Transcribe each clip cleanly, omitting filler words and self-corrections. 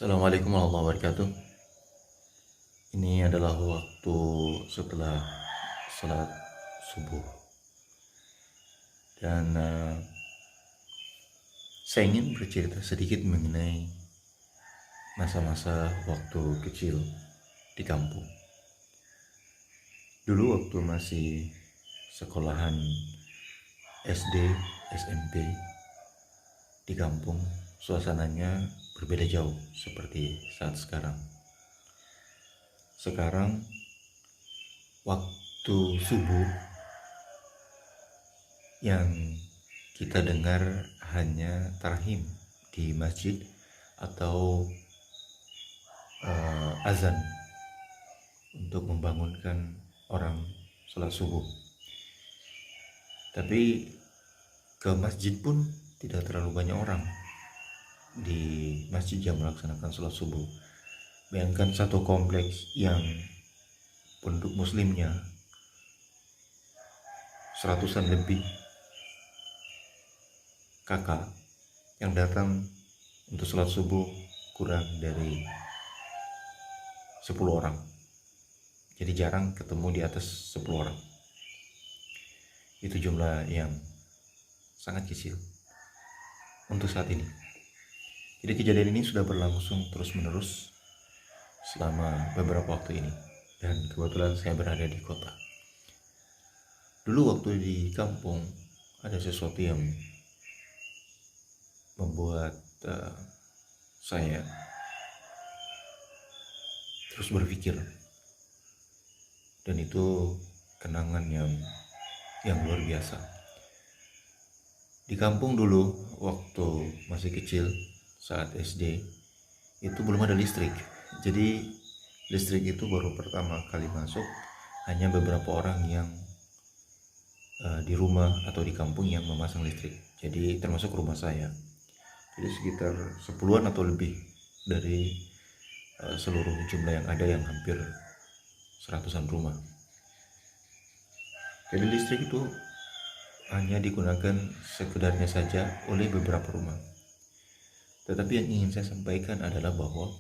Assalamualaikum warahmatullahi wabarakatuh. Ini adalah waktu setelah sholat subuh dan saya ingin bercerita sedikit mengenai masa-masa waktu kecil di kampung. Dulu waktu masih sekolahan SD, SMP di kampung, suasananya berbeda jauh seperti saat sekarang. Sekarang waktu subuh yang kita dengar hanya tarhim di masjid atau azan untuk membangunkan orang sholat subuh. Tapi ke masjid pun tidak terlalu banyak orang di masjid yang melaksanakan sholat subuh. Bayangkan satu kompleks yang penduduk muslimnya seratusan lebih kakak yang datang untuk sholat subuh kurang dari 10 orang. Jadi jarang ketemu di atas 10 orang. Itu jumlah yang sangat kecil untuk saat ini. Jadi kejadian ini sudah berlangsung terus menerus selama beberapa waktu ini. Dan kebetulan saya berada di kota. Dulu waktu di kampung ada sesuatu yang membuat saya terus berpikir, dan itu kenangan yang luar biasa. Di kampung dulu waktu masih kecil, saat SD, itu belum ada listrik. Jadi listrik itu baru pertama kali masuk, hanya beberapa orang yang di rumah atau di kampung yang memasang listrik. Jadi termasuk rumah saya. Jadi sekitar 10-an atau lebih dari seluruh jumlah yang ada, yang hampir 100-an rumah. Jadi listrik itu hanya digunakan sekedarnya saja oleh beberapa rumah. Tetapi yang ingin saya sampaikan adalah bahwa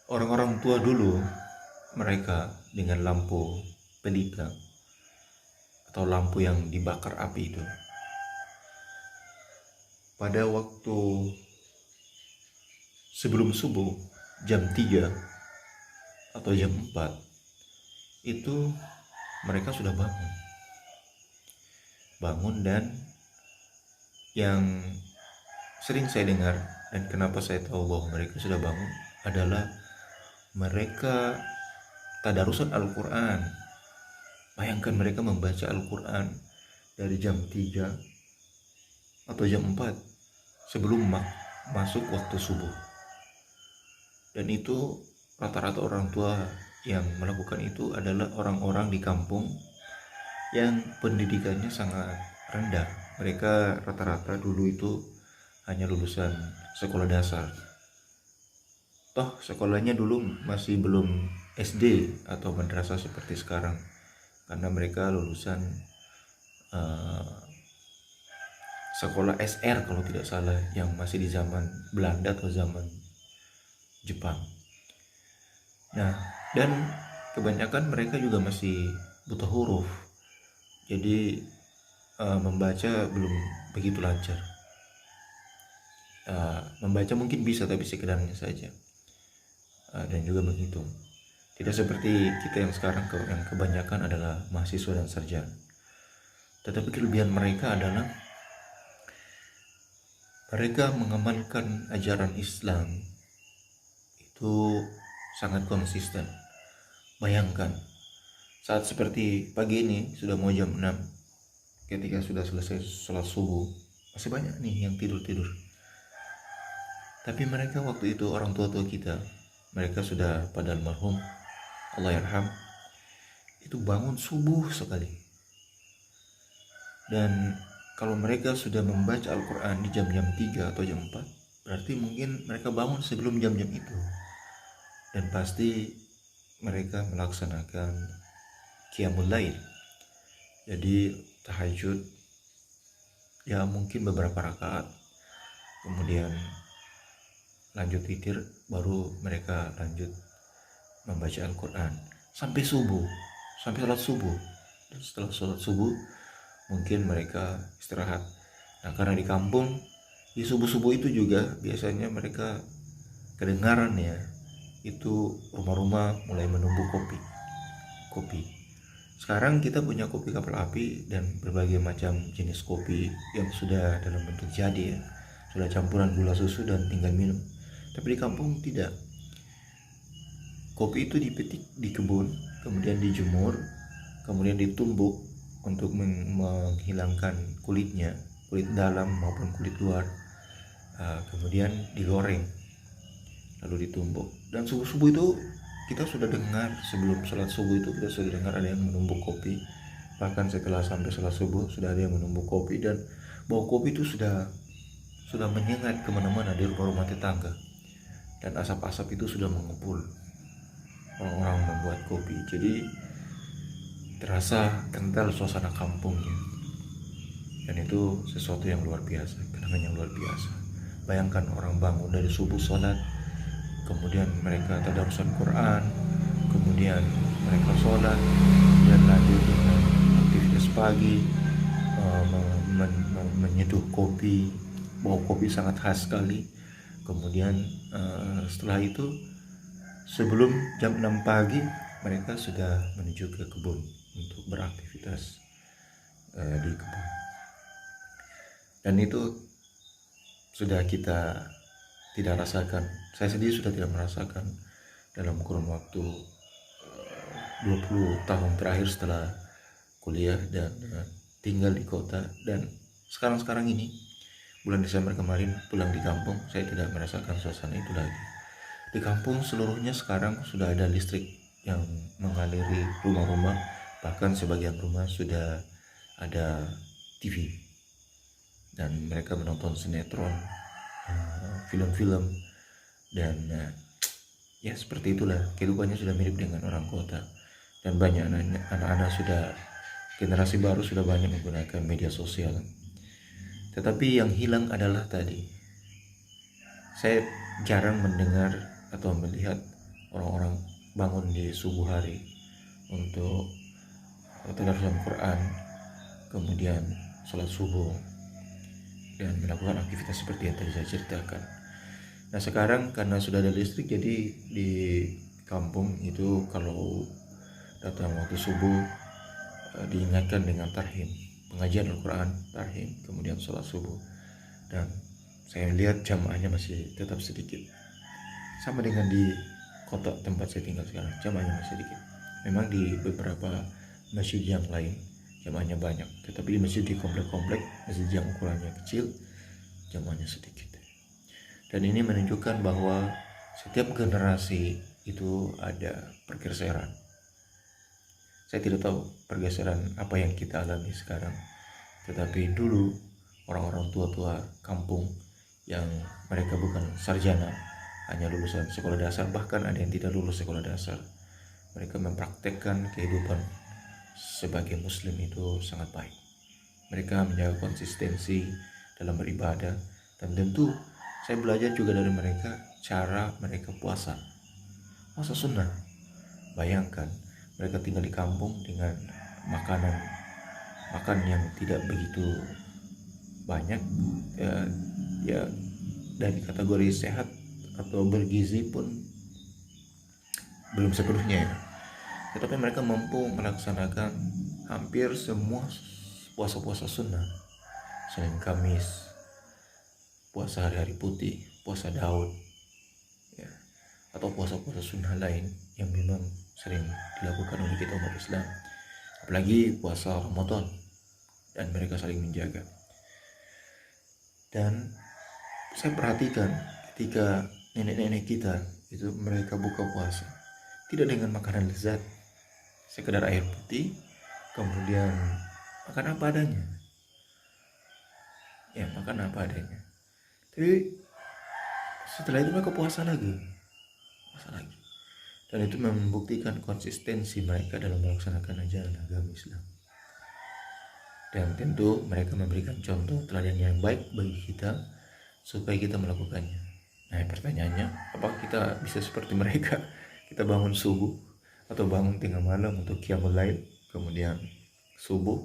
orang-orang tua dulu, mereka dengan lampu pelita atau lampu yang dibakar api itu, pada waktu sebelum subuh jam 3 atau jam 4 itu mereka sudah bangun. Dan yang sering saya dengar, dan kenapa saya tahu bahwa mereka sudah bangun, adalah mereka tadarusan Al-Quran. Bayangkan mereka membaca Al-Quran dari jam 3 atau jam 4 sebelum masuk waktu subuh. Dan itu rata-rata orang tua yang melakukan itu adalah orang-orang di kampung yang pendidikannya sangat rendah. Mereka rata-rata dulu itu hanya lulusan sekolah dasar. Toh sekolahnya dulu masih belum SD atau madrasah seperti sekarang, karena mereka lulusan sekolah SR kalau tidak salah, yang masih di zaman Belanda atau zaman Jepang. Nah, dan kebanyakan mereka juga masih buta huruf. Jadi membaca belum begitu lancar. Membaca mungkin bisa, tapi sekedarnya saja. Dan juga menghitung. Tidak seperti kita yang sekarang, yang kebanyakan adalah mahasiswa dan sarjana. Tetapi kelebihan mereka adalah mereka mengamalkan ajaran Islam itu sangat konsisten. Bayangkan, saat seperti pagi ini sudah mau jam 6, ketika sudah selesai sholat subuh, masih banyak nih yang tidur. Tapi mereka waktu itu, orang tua-tua kita, mereka sudah pada almarhum, Allah yarham, itu bangun subuh sekali. Dan kalau mereka sudah membaca Al-Quran di jam-jam 3 atau jam 4, berarti mungkin mereka bangun sebelum jam-jam itu. Dan pasti mereka melaksanakan qiyamul lail. Jadi tahajud ya mungkin beberapa rakaat, kemudian lanjut witir, baru mereka lanjut membaca Al-Quran sampai subuh, sampai sholat subuh. Dan setelah sholat subuh mungkin mereka istirahat. Nah, karena di kampung di subuh-subuh itu juga biasanya mereka kedengaran ya, itu rumah-rumah mulai menumbuk kopi. Sekarang kita punya kopi kapal api dan berbagai macam jenis kopi yang sudah dalam bentuk jadi ya, sudah campuran gula susu dan tinggal minum. Tapi di kampung tidak. Kopi itu dipetik di kebun, kemudian dijemur, kemudian ditumbuk untuk menghilangkan kulitnya, kulit dalam maupun kulit luar. Kemudian digoreng, lalu ditumbuk. Dan subuh-subuh itu kita sudah dengar, sebelum sholat subuh itu kita sudah dengar ada yang menumbuk kopi. Bahkan setelah sampai sholat subuh sudah ada yang menumbuk kopi, dan bau kopi itu sudah menyengat kemana-mana di rumah-rumah tetangga. Dan asap-asap itu sudah mengepul orang-orang membuat kopi. Jadi terasa kental suasana kampungnya. Dan itu sesuatu yang luar biasa, kenangan yang luar biasa. Bayangkan orang bangun dari subuh sholat, kemudian mereka tadarusan Quran, kemudian mereka sholat, dan lanjut dengan aktivitas pagi, menyeduh kopi. Bau kopi sangat khas sekali. Kemudian setelah itu, sebelum jam 6 pagi mereka sudah menuju ke kebun untuk beraktivitas di kebun. Dan itu sudah kita tidak rasakan. Saya sendiri sudah tidak merasakan dalam kurun waktu 20 tahun terakhir setelah kuliah dan tinggal di kota. Dan sekarang ini, bulan Desember kemarin pulang di kampung, saya tidak merasakan suasana itu lagi. Di kampung seluruhnya sekarang sudah ada listrik yang mengaliri rumah-rumah. Bahkan sebagian rumah sudah ada TV, dan mereka menonton sinetron, film-film, dan ya seperti itulah kehidupannya, sudah mirip dengan orang kota. Dan banyak anak-anak sudah, generasi baru sudah banyak menggunakan media sosial. Tetapi yang hilang adalah tadi, saya jarang mendengar atau melihat orang-orang bangun di subuh hari untuk tadarusan Quran, kemudian sholat subuh, dan melakukan aktivitas seperti yang tadi saya ceritakan. Nah, sekarang karena sudah ada listrik, jadi di kampung itu kalau datang waktu subuh diingatkan dengan tarhim, pengajian Al-Quran, tarhim, kemudian sholat subuh. Dan saya lihat jamaahnya masih tetap sedikit, sama dengan di kota tempat saya tinggal sekarang, jamaahnya masih sedikit. Memang di beberapa masjid yang lain jamaahnya banyak, tetapi di masjid di komplek-komplek, masjid yang ukurannya kecil, jamaahnya sedikit. Dan ini menunjukkan bahwa setiap generasi itu ada pergeseran. Saya tidak tahu pergeseran apa yang kita alami sekarang, tetapi dulu orang-orang tua-tua kampung yang mereka bukan sarjana, hanya lulusan sekolah dasar, bahkan ada yang tidak lulus sekolah dasar, mereka mempraktekkan kehidupan sebagai muslim itu sangat baik. Mereka menjaga konsistensi dalam beribadah, dan tentu saya belajar juga dari mereka cara mereka puasa sunnah. Bayangkan mereka tinggal di kampung dengan makan yang tidak begitu banyak, ya dari kategori sehat atau bergizi pun belum sepenuhnya ya. Tetapi mereka mampu melaksanakan hampir semua puasa-puasa sunnah, Senin Kamis, puasa hari-hari putih, puasa Daud ya, atau puasa-puasa sunnah lain yang memang sering dilakukan oleh kita umat Islam. Apalagi puasa Ramadan, dan mereka saling menjaga. Dan saya perhatikan ketika nenek-nenek kita itu, mereka buka puasa tidak dengan makanan lezat, sekedar air putih, kemudian makan apa adanya. Ya, makan apa adanya. Tapi setelah itu mereka puasa lagi. Dan itu membuktikan konsistensi mereka dalam melaksanakan ajaran agama Islam. Dan tentu mereka memberikan contoh teladan yang baik bagi kita supaya kita melakukannya. Nah, pertanyaannya, apakah kita bisa seperti mereka? Kita bangun subuh atau bangun tengah malam untuk qiyamul lail, kemudian subuh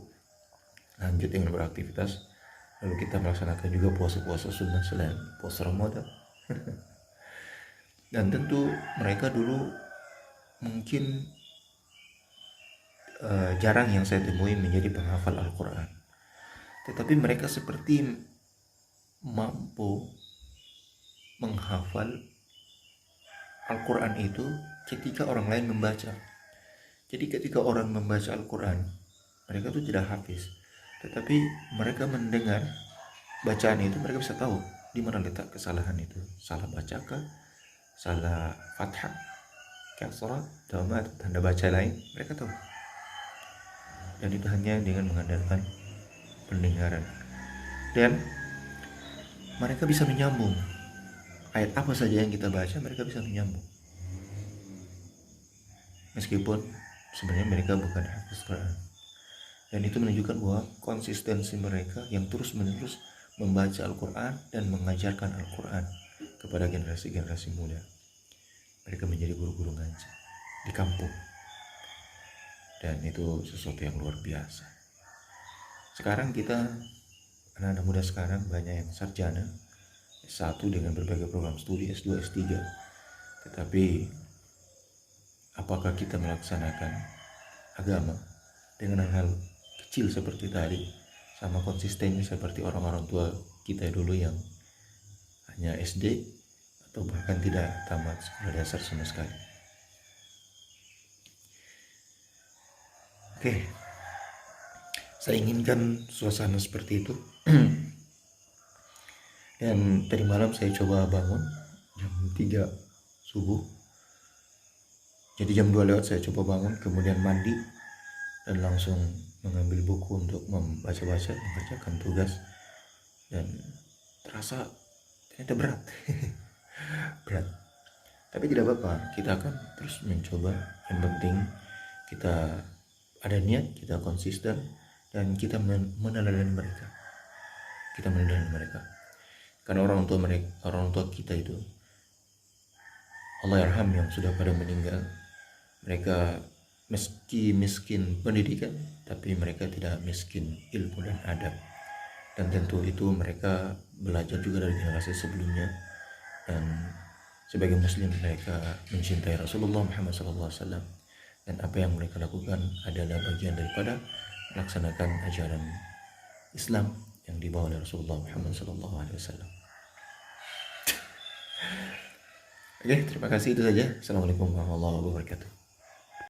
lanjut dengan beraktivitas, lalu kita melaksanakan juga puasa-puasa sunnah selain puasa Ramadan. Dan tentu mereka dulu mungkin jarang yang saya temui menjadi penghafal Al-Quran, tetapi mereka seperti mampu menghafal Al-Quran itu ketika orang lain membaca. Jadi ketika orang membaca Al-Quran, mereka tuh tidak hafiz, tetapi mereka mendengar bacaan itu, mereka bisa tahu di mana letak kesalahan itu, salah bacakah, salah fathah, kasrah, dhamma, tanda baca lain, mereka tahu. Dan itu hanya dengan mengandalkan pendengaran. Dan mereka bisa menyambung ayat apa saja yang kita baca, mereka bisa menyambung. Meskipun sebenarnya mereka bukan hafiz Quran. Dan itu menunjukkan bahwa konsistensi mereka yang terus-menerus membaca Al-Quran dan mengajarkan Al-Quran kepada generasi-generasi muda. Mereka menjadi guru-guru ngaji di kampung. Dan itu sesuatu yang luar biasa. Sekarang kita, anak-anak muda sekarang banyak yang sarjana, S1 dengan berbagai program studi, S2, S3. Tetapi apakah kita melaksanakan agama dengan hal kecil seperti tadi, sama konsistennya seperti orang-orang tua kita dulu yang hanya SD atau bahkan tidak tamat sekolah dasar sama sekali? Oke, saya inginkan suasana seperti itu. Dan tadi malam saya coba bangun jam 3 subuh. Jadi jam 2 lewat saya coba bangun, kemudian mandi dan langsung mengambil buku untuk membaca-baca, mengerjakan tugas. Dan terasa ternyata berat. Berat. Tapi tidak apa-apa, kita akan terus mencoba. Yang penting kita ada niat, kita konsisten, dan kita meneladani mereka. Kita meneladani mereka. Karena orang tua kita itu, Allah yarham, yang sudah pada meninggal, mereka meski miskin pendidikan, tapi mereka tidak miskin ilmu dan adab. Dan tentu itu mereka belajar juga dari generasi sebelumnya. Dan sebagai muslim mereka mencintai Rasulullah Muhammad SAW. Dan apa yang mereka lakukan adalah bagian daripada melaksanakan ajaran Islam yang dibawa oleh Rasulullah Muhammad SAW. Oke, terima kasih, itu saja. Assalamualaikum warahmatullahi wabarakatuh.